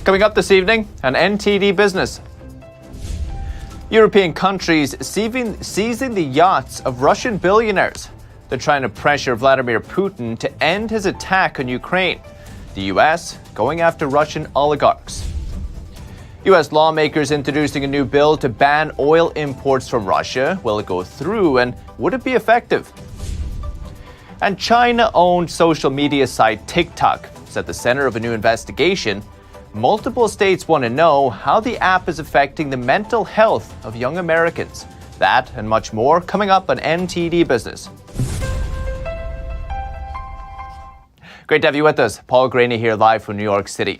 Coming up this evening on NTD Business. European countries seizing the yachts of Russian billionaires. They're trying to pressure Vladimir Putin to end his attack on Ukraine. The U.S. going after Russian oligarchs. U.S. lawmakers introducing a new bill to ban oil imports from Russia. Will it go through, and would it be effective? And China-owned social media site TikTok is at the center of a new investigation. Multiple states want to know how the app is affecting the mental health of young Americans. That and much more coming up on NTD Business. Great to have you with us. Paul Graney here live from New York City.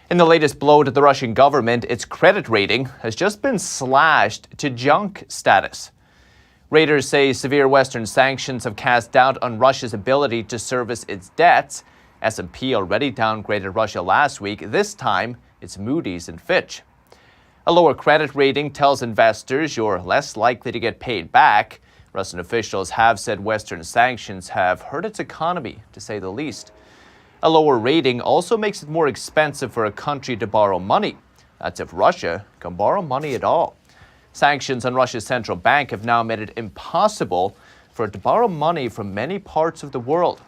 In the latest blow to the Russian government, its credit rating has just been slashed to junk status. Raters say severe Western sanctions have cast doubt on Russia's ability to service its debts. S&P already downgraded Russia last week. This time, it's Moody's and Fitch. A lower credit rating tells investors you're less likely to get paid back. Russian officials have said Western sanctions have hurt its economy, to say the least. A lower rating also makes it more expensive for a country to borrow money. That's if Russia can borrow money at all. Sanctions on Russia's central bank have now made it impossible for it to borrow money from many parts of the world.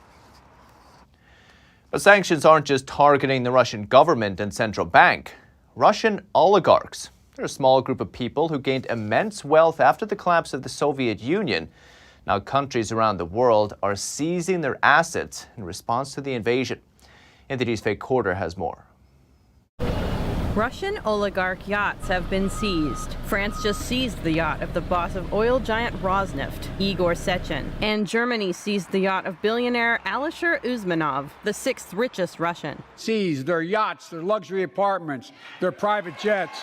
But sanctions aren't just targeting the Russian government and central bank. Russian oligarchs. They're a small group of people who gained immense wealth after the collapse of the Soviet Union. Now countries around the world are seizing their assets in response to the invasion. NTD's Faye Quarter has more. Russian oligarch yachts have been seized. France just seized the yacht of the boss of oil giant Rosneft, Igor Sechin. And Germany seized the yacht of billionaire Alisher Usmanov, the sixth richest Russian. Seized their yachts, their luxury apartments, their private jets.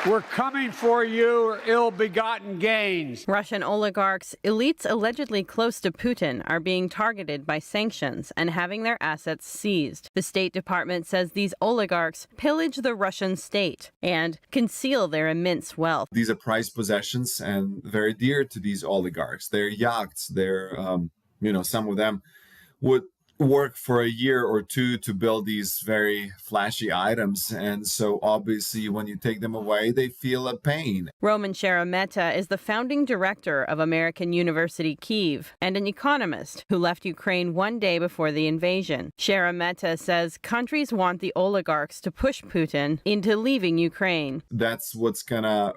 We're coming for you, ill-begotten gains. Russian oligarchs, elites allegedly close to Putin, are being targeted by sanctions and having their assets seized. The State Department says these oligarchs pillage the Russian state and conceal their immense wealth. These are prized possessions and very dear to these oligarchs. Their yachts, some of them would work for a year or two to build these very flashy items, and so obviously when you take them away they feel a pain. Roman Sheremetyev is the founding director of American University Kyiv and an economist who left Ukraine one day before the invasion. Sheremetyev says countries want the oligarchs to push Putin into leaving Ukraine. That's what's gonna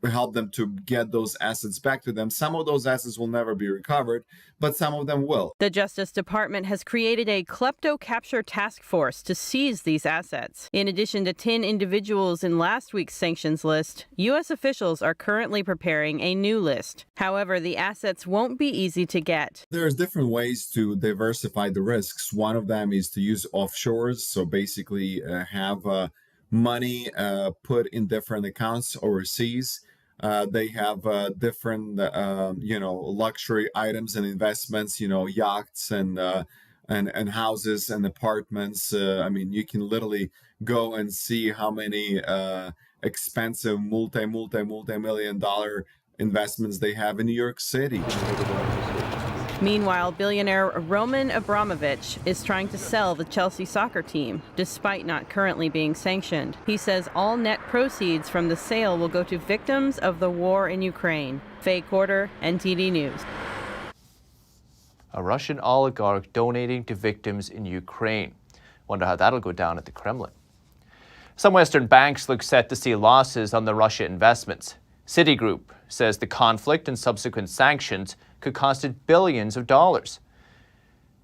help them to get those assets back to them. Some of those assets will never be recovered, but some of them will. The Justice Department has created a klepto capture task force to seize these assets. In addition to 10 individuals in last week's sanctions list, U.S. officials are currently preparing a new list. However, the assets won't be easy to get. There's different ways to diversify the risks. One of them is to use offshores, so basically have money put in different accounts overseas. They have different, luxury items and investments, yachts and houses and apartments. You can literally go and see how many expensive multi-million-dollar investments they have in New York City. Meanwhile, billionaire Roman Abramovich is trying to sell the Chelsea soccer team, despite not currently being sanctioned. He says all net proceeds from the sale will go to victims of the war in Ukraine. Faye Quarter, NTD News. A Russian oligarch donating to victims in Ukraine. Wonder how that'll go down at the Kremlin. Some Western banks look set to see losses on the Russia investments. Citigroup says the conflict and subsequent sanctions could cost it billions of dollars.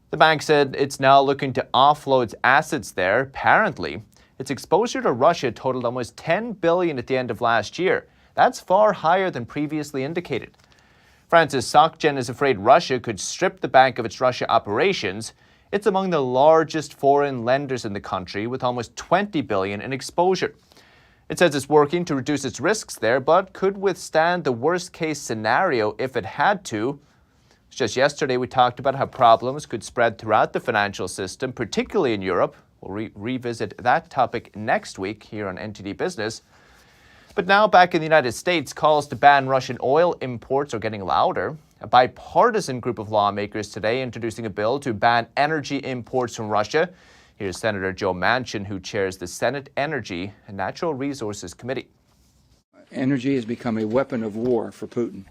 The bank said it's now looking to offload its assets there. Apparently, its exposure to Russia totaled almost $10 billion at the end of last year. That's far higher than previously indicated. Francis Sokjen is afraid Russia could strip the bank of its Russia operations. It's among the largest foreign lenders in the country, with almost $20 billion in exposure. It says it's working to reduce its risks there, but could withstand the worst-case scenario if it had to. Just yesterday, we talked about how problems could spread throughout the financial system, particularly in Europe. We'll revisit that topic next week here on NTD Business. But now back in the United States, calls to ban Russian oil imports are getting louder. A bipartisan group of lawmakers today introducing a bill to ban energy imports from Russia. Here's Senator Joe Manchin, who chairs the Senate Energy and Natural Resources Committee. Energy has become a weapon of war for Putin,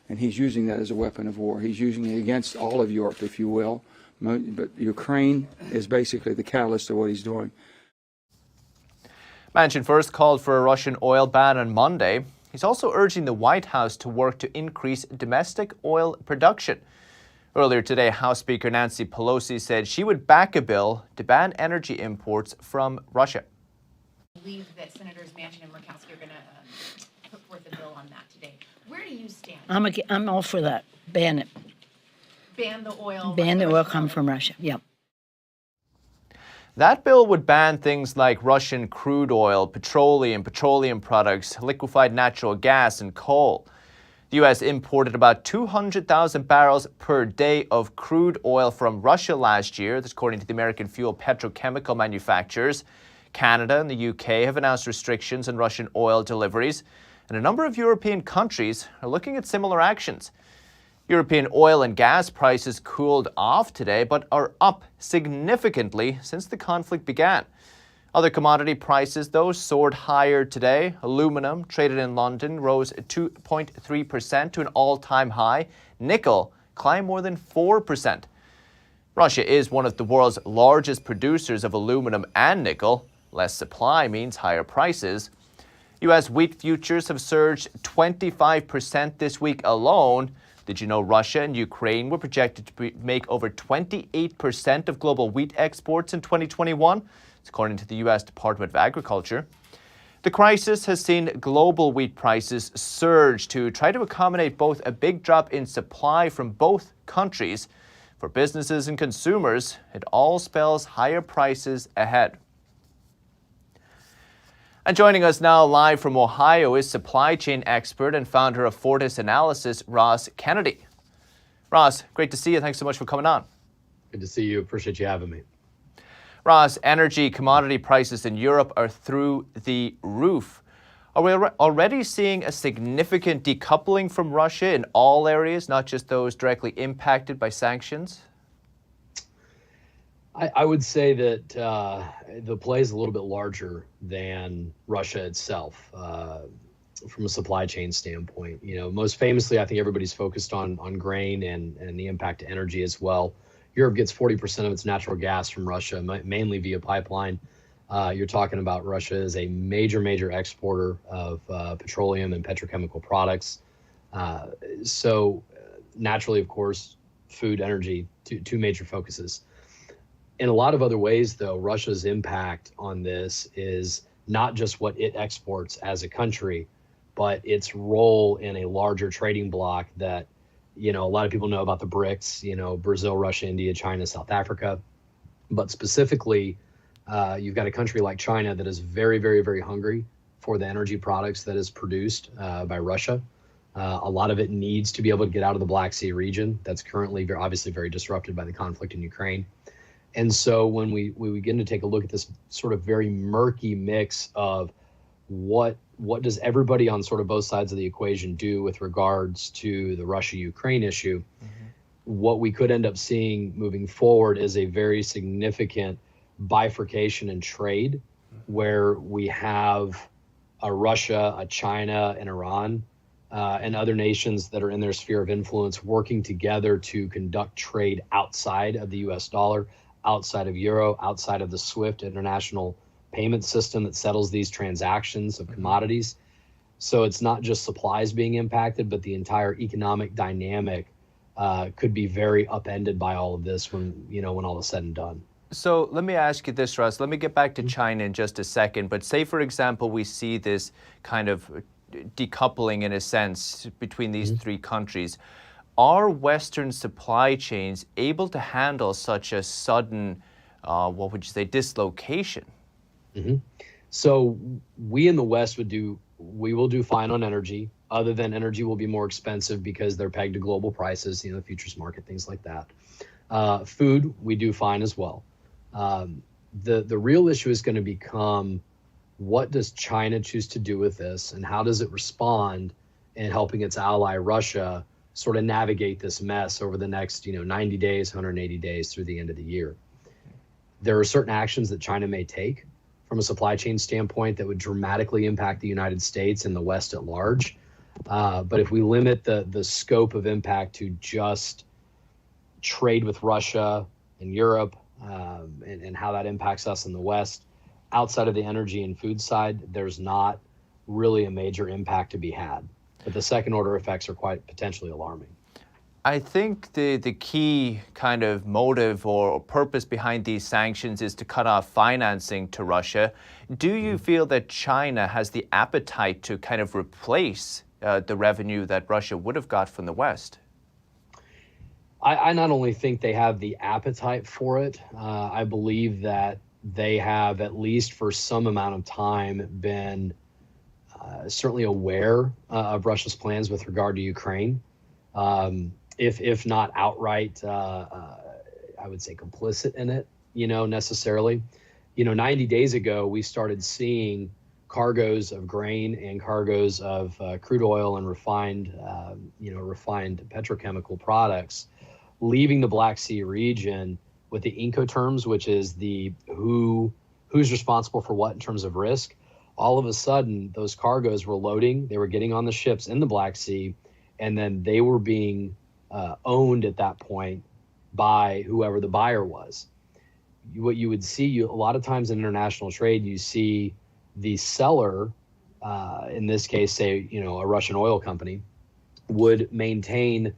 and he's using that as a weapon of war. He's using it against all of Europe, if you will, but Ukraine is basically the catalyst of what he's doing. Manchin first called for a Russian oil ban on Monday. He's also urging the White House to work to increase domestic oil production. Earlier today, House Speaker Nancy Pelosi said she would back a bill to ban energy imports from Russia. I believe that Senators Manchin and Murkowski are going to put forth a bill on that today. Where do you stand? I'm all for that. Ban it. Ban the oil. Ban the oil come from Russia. Yep. That bill would ban things like Russian crude oil, petroleum products, liquefied natural gas, and coal. The U.S. imported about 200,000 barrels per day of crude oil from Russia last year. That's according to the American fuel petrochemical manufacturers. Canada and the UK have announced restrictions on Russian oil deliveries, and a number of European countries are looking at similar actions. European oil and gas prices cooled off today, but are up significantly since the conflict began. Other commodity prices, though, soared higher today. Aluminum, traded in London, rose 2.3% to an all-time high. Nickel climbed more than 4%. Russia is one of the world's largest producers of aluminum and nickel. Less supply means higher prices. U.S. wheat futures have surged 25% this week alone. Did you know Russia and Ukraine were projected to make over 28% of global wheat exports in 2021? It's according to the U.S. Department of Agriculture. The crisis has seen global wheat prices surge to try to accommodate both a big drop in supply from both countries. For businesses and consumers, it all spells higher prices ahead. And joining us now live from Ohio is supply chain expert and founder of Fortis Analysis, Ross Kennedy. Ross, great to see you. Thanks so much for coming on. Good to see you. Appreciate you having me. Ross, energy commodity prices in Europe are through the roof. Are we already seeing a significant decoupling from Russia in all areas, not just those directly impacted by sanctions? I would say that the play is a little bit larger than Russia itself from a supply chain standpoint. You know, most famously, I think everybody's focused on grain and the impact to energy as well. Europe gets 40% of its natural gas from Russia, mainly via pipeline. You're talking about Russia as a major exporter of petroleum and petrochemical products. So naturally, of course, food, energy, two major focuses. In a lot of other ways, though, Russia's impact on this is not just what it exports as a country, but its role in a larger trading bloc that, you know, a lot of people know about the BRICS, you know, Brazil, Russia, India, China, South Africa. But specifically, you've got a country like China that is very hungry for the energy products that is produced by Russia. A lot of it needs to be able to get out of the Black Sea region that's currently obviously very disrupted by the conflict in Ukraine. And so when we begin to take a look at this sort of very murky mix of what does everybody on sort of both sides of the equation do with regards to the Russia-Ukraine issue, what we could end up seeing moving forward is a very significant bifurcation in trade, where we have a Russia, a China, and Iran, and other nations that are in their sphere of influence working together to conduct trade outside of the US dollar, outside of euro, outside of the SWIFT international payment system that settles these transactions of commodities. So it's not just supplies being impacted, but the entire economic dynamic could be very upended by all of this when all is said and done. So let me ask you this, Russ. Let me get back to China in just a second. But say, for example, we see this kind of decoupling in a sense between these three countries. Are Western supply chains able to handle such a sudden, dislocation? So we in the West we will do fine on energy. Other than energy will be more expensive because they're pegged to global prices, the futures market, things like that. Food, we do fine as well. The real issue is going to become, what does China choose to do with this, and how does it respond in helping its ally Russia sort of navigate this mess over the next 90 days, 180 days through the end of the year. there are certain actions that China may take from a supply chain standpoint that would dramatically impact the United States and the West at large. But if we limit the scope of impact to just trade with Russia and Europe and how that impacts us in the West, outside of the energy and food side, there's not really a major impact to be had. But the second order effects are quite potentially alarming. I think the key kind of motive or purpose behind these sanctions is to cut off financing to Russia. Do you feel that China has the appetite to kind of replace the revenue that Russia would have got from the West? I not only think they have the appetite for it, I believe that they have, at least for some amount of time, been certainly aware of Russia's plans with regard to Ukraine. If not outright, I would say complicit in it, necessarily. 90 days ago, we started seeing cargoes of grain and cargoes of crude oil and refined petrochemical products leaving the Black Sea region with the Incoterms, which is who's responsible for what in terms of risk. All of a sudden, those cargoes were loading, they were getting on the ships in the Black Sea, and then they were being owned at that point by whoever the buyer was. What you would see, a lot of times in international trade, you see the seller, in this case, say, a Russian oil company, would maintain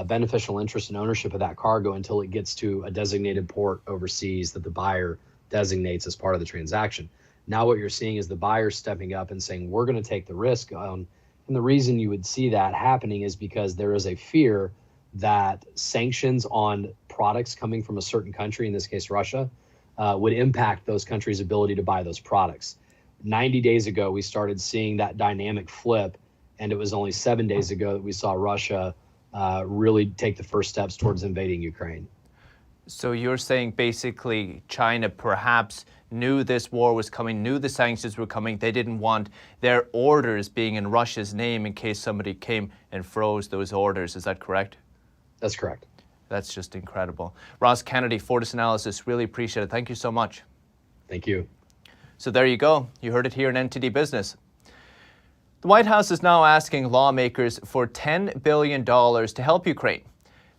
beneficial interest and ownership of that cargo until it gets to a designated port overseas that the buyer designates as part of the transaction. Now what you're seeing is the buyer stepping up and saying, we're going to take the risk on. And the reason you would see that happening is because there is a fear that sanctions on products coming from a certain country, in this case Russia, would impact those countries' ability to buy those products. 90 days ago, we started seeing that dynamic flip, and it was only 7 days ago that we saw Russia really take the first steps towards invading Ukraine. So you're saying basically China perhaps knew this war was coming, knew the sanctions were coming. They didn't want their orders being in Russia's name in case somebody came and froze those orders. Is that correct? That's correct. That's just incredible. Ross Kennedy, Fortis Analysis, really appreciate it. Thank you so much. Thank you. So there you go. You heard it here in NTD Business. The White House is now asking lawmakers for $10 billion to help Ukraine.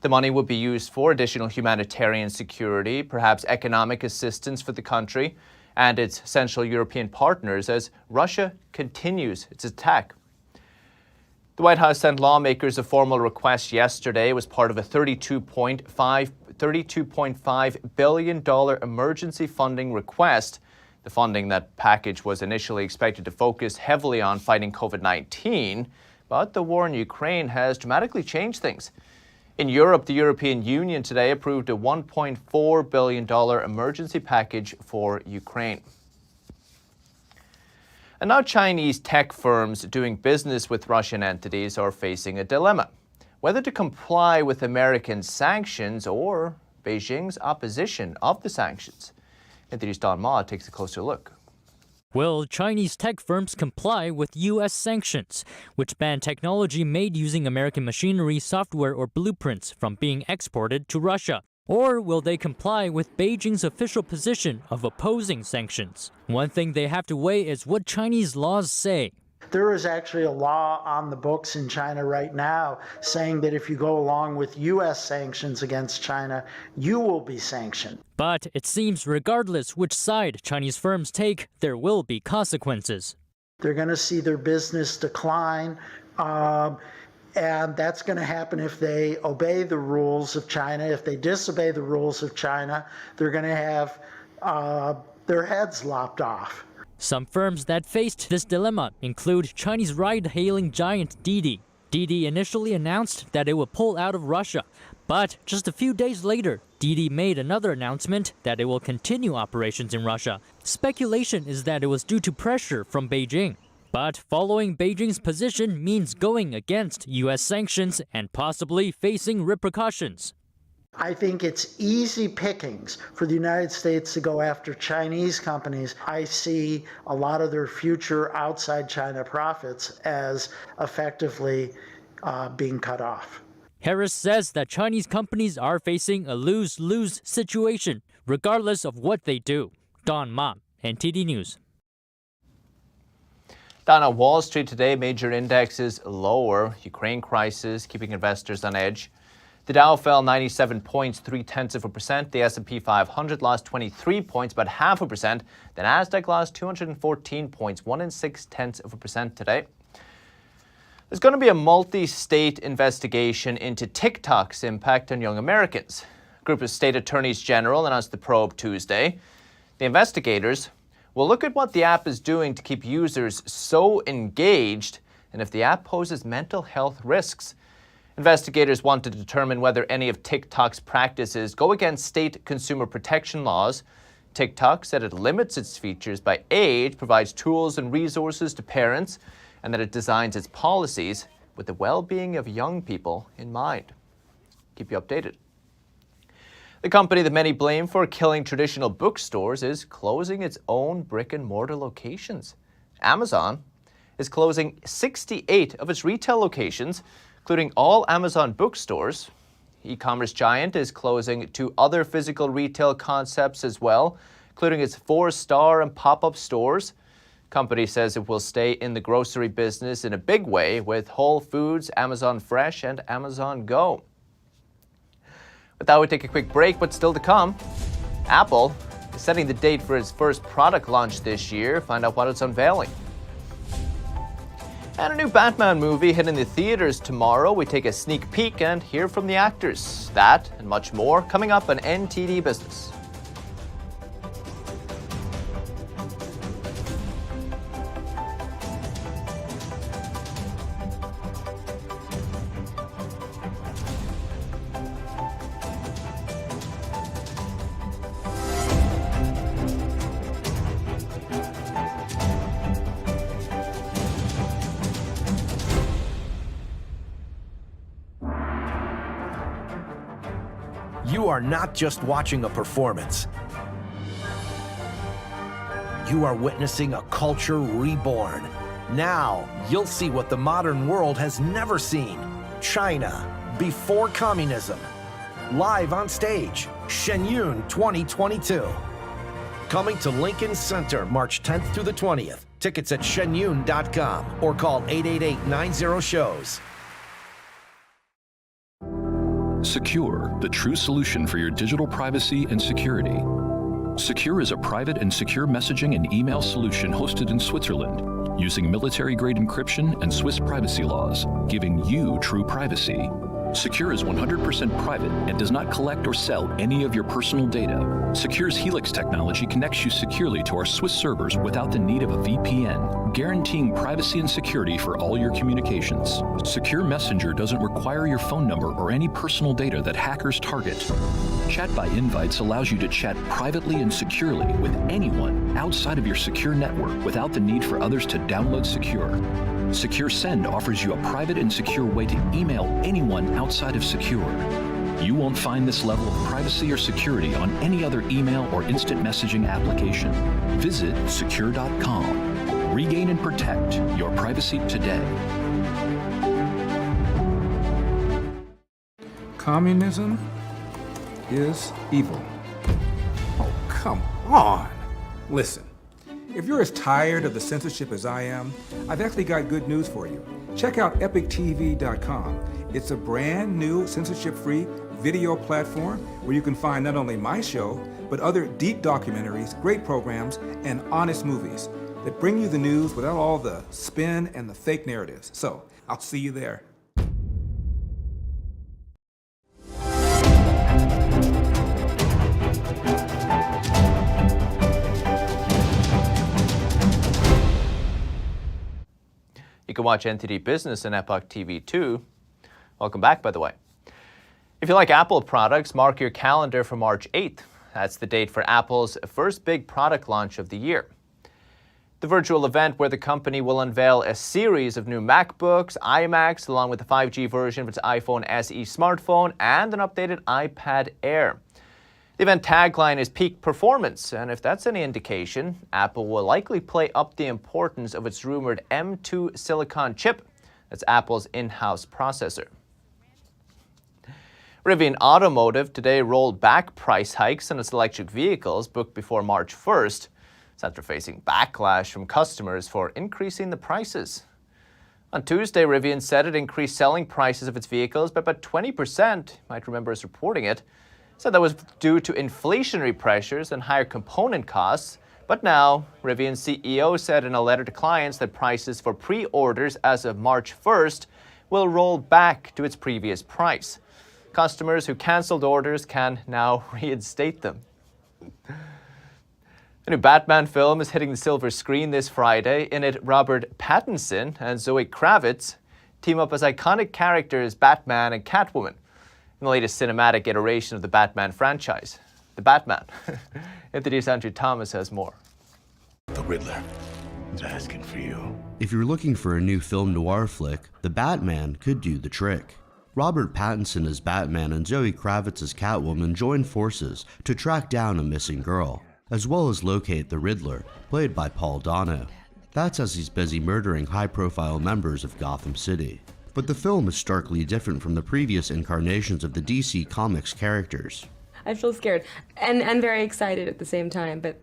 The money would be used for additional humanitarian security, perhaps economic assistance for the country and its Central European partners as Russia continues its attack. The White House sent lawmakers a formal request yesterday. It was part of a $32.5 billion emergency funding request. The funding, that package, was initially expected to focus heavily on fighting COVID-19, but the war in Ukraine has dramatically changed things. In Europe, the European Union today approved a $1.4 billion emergency package for Ukraine. And now Chinese tech firms doing business with Russian entities are facing a dilemma: whether to comply with American sanctions or Beijing's opposition of the sanctions. NTD's Don Ma takes a closer look. Will Chinese tech firms comply with U.S. sanctions, which ban technology made using American machinery, software, or blueprints from being exported to Russia? Or will they comply with Beijing's official position of opposing sanctions? One thing they have to weigh is what Chinese laws say. There is actually a law on the books in China right now saying that if you go along with U.S. sanctions against China, you will be sanctioned. But it seems regardless which side Chinese firms take, there will be consequences. They're going to see their business decline, and that's going to happen if they obey the rules of China. If they disobey the rules of China, they're going to have their heads lopped off. Some firms that faced this dilemma include Chinese ride-hailing giant Didi. Didi initially announced that it would pull out of Russia, but just a few days later, Didi made another announcement that it will continue operations in Russia. Speculation is that it was due to pressure from Beijing. But following Beijing's position means going against U.S. sanctions and possibly facing repercussions. I think it's easy pickings for the United States to go after Chinese companies. I see a lot of their future outside China profits as effectively being cut off. Harris says that Chinese companies are facing a lose-lose situation. regardless of what they do. Don Ma, NTD News. Down on Wall Street today, major indexes lower. Ukraine crisis keeping investors on edge. The Dow fell 97 points, 0.3%. The S&P 500 lost 23 points, about 0.5%. The Nasdaq lost 214 points, 1.6% today. There's going to be a multi-state investigation into TikTok's impact on young Americans. A group of state attorneys general announced the probe Tuesday. The investigators will look at what the app is doing to keep users so engaged and if the app poses mental health risks. Investigators want to determine whether any of TikTok's practices go against state consumer protection laws. TikTok said it limits its features by age, provides tools and resources to parents, and that it designs its policies with the well-being of young people in mind. Keep you updated. The company that many blame for killing traditional bookstores is closing its own brick-and-mortar locations. Amazon is closing 68 of its retail locations, including all Amazon bookstores. E-commerce giant is closing 2 other physical retail concepts as well, including its 4-star and pop-up stores. Company says it will stay in the grocery business in a big way with Whole Foods, Amazon Fresh, and Amazon Go. With that, we take a quick break, but still to come. Apple is setting the date for its first product launch this year. Find out what it's unveiling. And a new Batman movie hitting the theaters tomorrow. We take a sneak peek and hear from the actors. That and much more coming up on NTD Business. You are not just watching a performance. You are witnessing a culture reborn. Now, you'll see what the modern world has never seen. China, before communism. Live on stage, Shen Yun 2022. Coming to Lincoln Center, March 10th through the 20th. Tickets at shenyun.com or call 888-90-SHOWS. Secure, the true solution for your digital privacy and security. Secure is a private and secure messaging and email solution hosted in Switzerland, using military-grade encryption and Swiss privacy laws, giving you true privacy. Secure is 100% private and does not collect or sell any of your personal data. Secure's Helix technology connects you securely to our Swiss servers without the need of a VPN, guaranteeing privacy and security for all your communications. Secure Messenger doesn't require your phone number or any personal data that hackers target. Chat by Invites allows you to chat privately and securely with anyone outside of your secure network without the need for others to download Secure. Secure Send offers you a private and secure way to email anyone outside of Secure. You won't find this level of privacy or security on any other email or instant messaging application. Visit secure.com. Regain and protect your privacy today. Communism is evil. Oh, come on. Listen. If you're as tired of the censorship as I am, I've actually got good news for you. Check out epictv.com. It's a brand new censorship-free video platform where you can find not only my show, but other deep documentaries, great programs, and honest movies that bring you the news without all the spin and the fake narratives. So, I'll see you there. You can watch NTD Business and Epoch TV too. Welcome back, by the way. If you like Apple products, mark your calendar for March 8th. That's the date for Apple's first big product launch of the year. The virtual event where the company will unveil a series of new MacBooks, iMacs, along with the 5G version of its iPhone SE smartphone and an updated iPad Air. The event tagline is peak performance, and if that's any indication, Apple will likely play up the importance of its rumored M2 silicon chip. That's Apple's in-house processor. Rivian Automotive today rolled back price hikes on its electric vehicles booked before March 1st. It's after facing backlash from customers for increasing the prices. On Tuesday, Rivian said it increased selling prices of its vehicles by about 20%. You might remember us reporting it. Said that was due to inflationary pressures and higher component costs. But now, Rivian's CEO said in a letter to clients that prices for pre-orders as of March 1st will roll back to its previous price. Customers who cancelled orders can now reinstate them. A new Batman film is hitting the silver screen this Friday. In it, Robert Pattinson and Zoe Kravitz team up as iconic characters Batman and Catwoman in the latest cinematic iteration of the Batman franchise, The Batman. NTD's Andrew Thomas has more. The Riddler is asking for you. If you're looking for a new film noir flick, The Batman could do the trick. Robert Pattinson as Batman and Zoe Kravitz as Catwoman join forces to track down a missing girl, as well as locate the Riddler, played by Paul Dano. That's as he's busy murdering high-profile members of Gotham City. But the film is starkly different from the previous incarnations of the DC Comics characters. I feel scared and very excited at the same time, but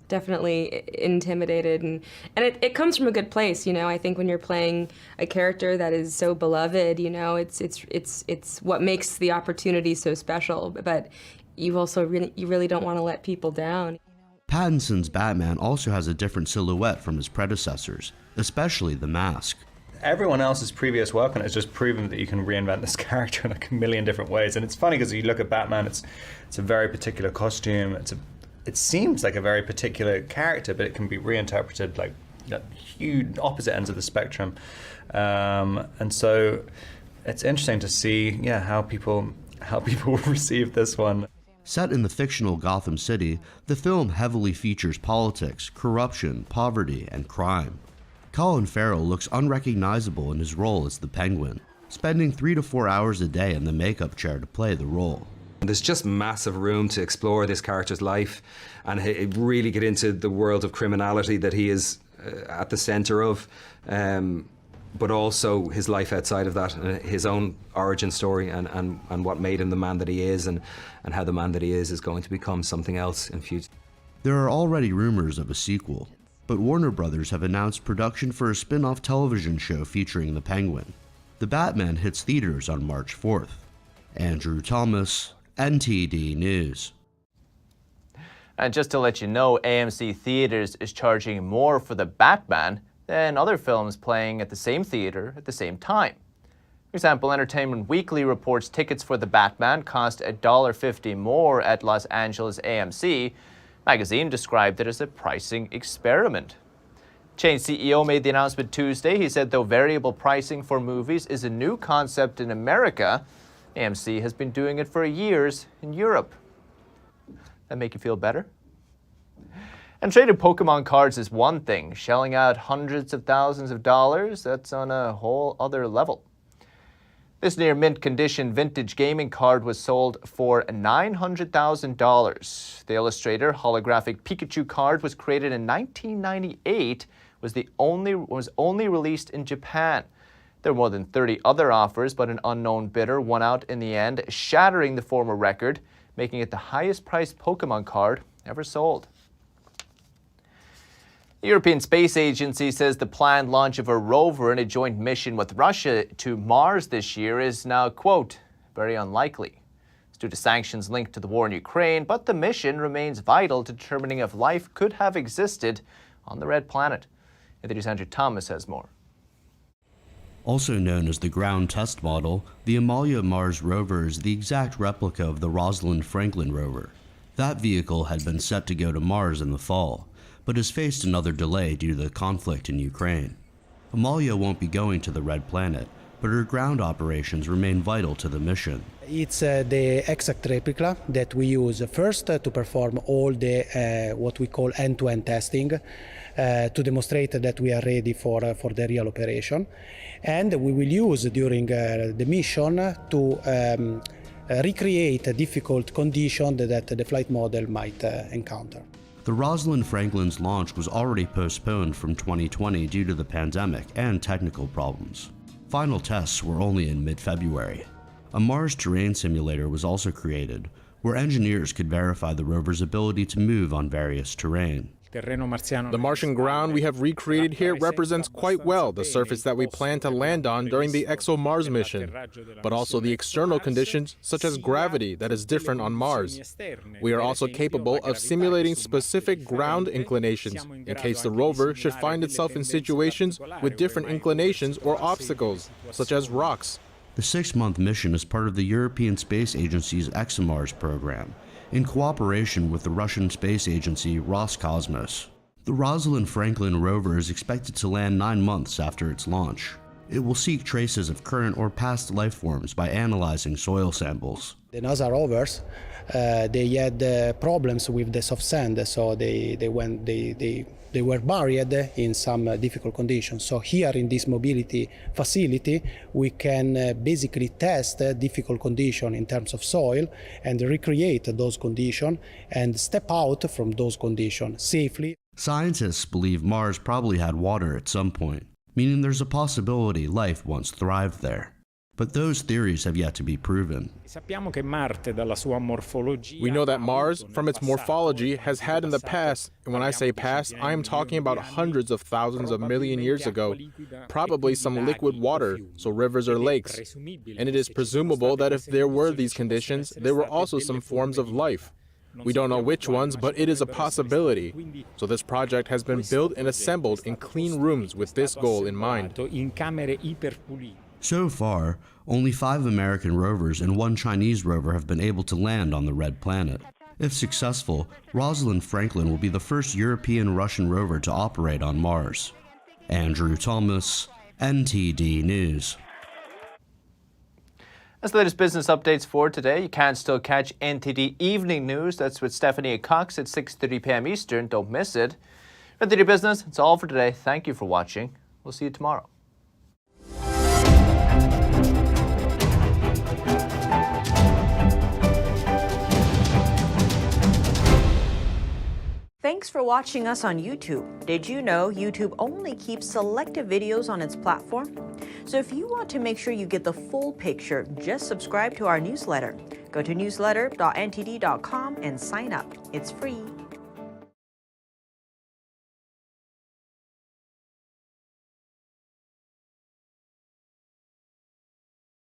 definitely intimidated, and it comes from a good place, you know. I think when you're playing a character that is so beloved, you know, it's what makes the opportunity so special, but you really don't want to let people down. Pattinson's Batman also has a different silhouette from his predecessors, especially the mask. Everyone else's previous work on it has just proven that you can reinvent this character in like a million different ways. And it's funny because you look at Batman, it's a very particular costume, it seems like a very particular character, but it can be reinterpreted like huge opposite ends of the spectrum. And so it's interesting to see, how people receive this one. Set in the fictional Gotham City, the film heavily features politics, corruption, poverty, and crime. Colin Farrell looks unrecognizable in his role as the Penguin, spending 3 to 4 hours a day in the makeup chair to play the role. There's just massive room to explore this character's life and really get into the world of criminality that he is at the center of, but also his life outside of that, his own origin story and what made him the man that he is, and how the man that he is going to become something else in future. There are already rumors of a sequel, but Warner Brothers have announced production for a spin-off television show featuring the Penguin. The Batman hits theaters on March 4th. Andrew Thomas, NTD News. And just to let you know, AMC Theaters is charging more for the Batman than other films playing at the same theater at the same time. For example, Entertainment Weekly reports tickets for the Batman cost $1.50 more at Los Angeles AMC. Magazine described it as a pricing experiment. Chain CEO made the announcement Tuesday. He said though variable pricing for movies is a new concept in America, AMC has been doing it for years in Europe. That make you feel better? And trading Pokemon cards is one thing. Shelling out hundreds of thousands of dollars, that's on a whole other level. This near mint condition vintage gaming card was sold for $900,000. The Illustrator holographic Pikachu card was created in 1998, was only released in Japan. There were more than 30 other offers, but an unknown bidder won out in the end, shattering the former record, making it the highest priced Pokemon card ever sold. The European Space Agency says the planned launch of a rover in a joint mission with Russia to Mars this year is now, quote, very unlikely. It's due to sanctions linked to the war in Ukraine, but the mission remains vital to determining if life could have existed on the red planet. NTD's Andrew Thomas has more. Also known as the ground test model, the Amalia Mars rover is the exact replica of the Rosalind Franklin rover. That vehicle had been set to go to Mars in the fall, but has faced another delay due to the conflict in Ukraine. Amalia won't be going to the red planet, but her ground operations remain vital to the mission. It's the exact replica that we use first to perform all the what we call end-to-end testing to demonstrate that we are ready for the real operation. And we will use during the mission to recreate a difficult condition that the flight model might encounter. The Rosalind Franklin's launch was already postponed from 2020 due to the pandemic and technical problems. Final tests were only in mid-February. A Mars terrain simulator was also created, where engineers could verify the rover's ability to move on various terrain. The Martian ground we have recreated here represents quite well the surface that we plan to land on during the ExoMars mission, but also the external conditions such as gravity that is different on Mars. We are also capable of simulating specific ground inclinations in case the rover should find itself in situations with different inclinations or obstacles, such as rocks. The 6-month mission is part of the European Space Agency's ExoMars program, in cooperation with the Russian space agency Roscosmos. The Rosalind Franklin rover is expected to land 9 months after its launch. It will seek traces of current or past life forms by analyzing soil samples. The NASA rovers, they had problems with the soft sand, so they were buried in some difficult conditions. So here in this mobility facility, we can basically test difficult conditions in terms of soil and recreate those conditions and step out from those conditions safely. Scientists believe Mars probably had water at some point, meaning there's a possibility life once thrived there. But those theories have yet to be proven. We know that Mars, from its morphology, has had in the past, and when I say past, I am talking about hundreds of thousands of million years ago, probably some liquid water, so rivers or lakes. And it is presumable that if there were these conditions, there were also some forms of life. We don't know which ones, but it is a possibility. So this project has been built and assembled in clean rooms with this goal in mind. So far, only 5 American rovers and 1 Chinese rover have been able to land on the Red Planet. If successful, Rosalind Franklin will be the first European-Russian rover to operate on Mars. Andrew Thomas, NTD News. That's the latest business updates for today. You can still catch NTD Evening News. That's with Stephanie Cox at 6:30 p.m. Eastern. Don't miss it. NTD Business, it's all for today. Thank you for watching. We'll see you tomorrow. Thanks for watching us on YouTube. Did you know YouTube only keeps selective videos on its platform? So if you want to make sure you get the full picture, just subscribe to our newsletter. Go to newsletter.ntd.com and sign up. It's free.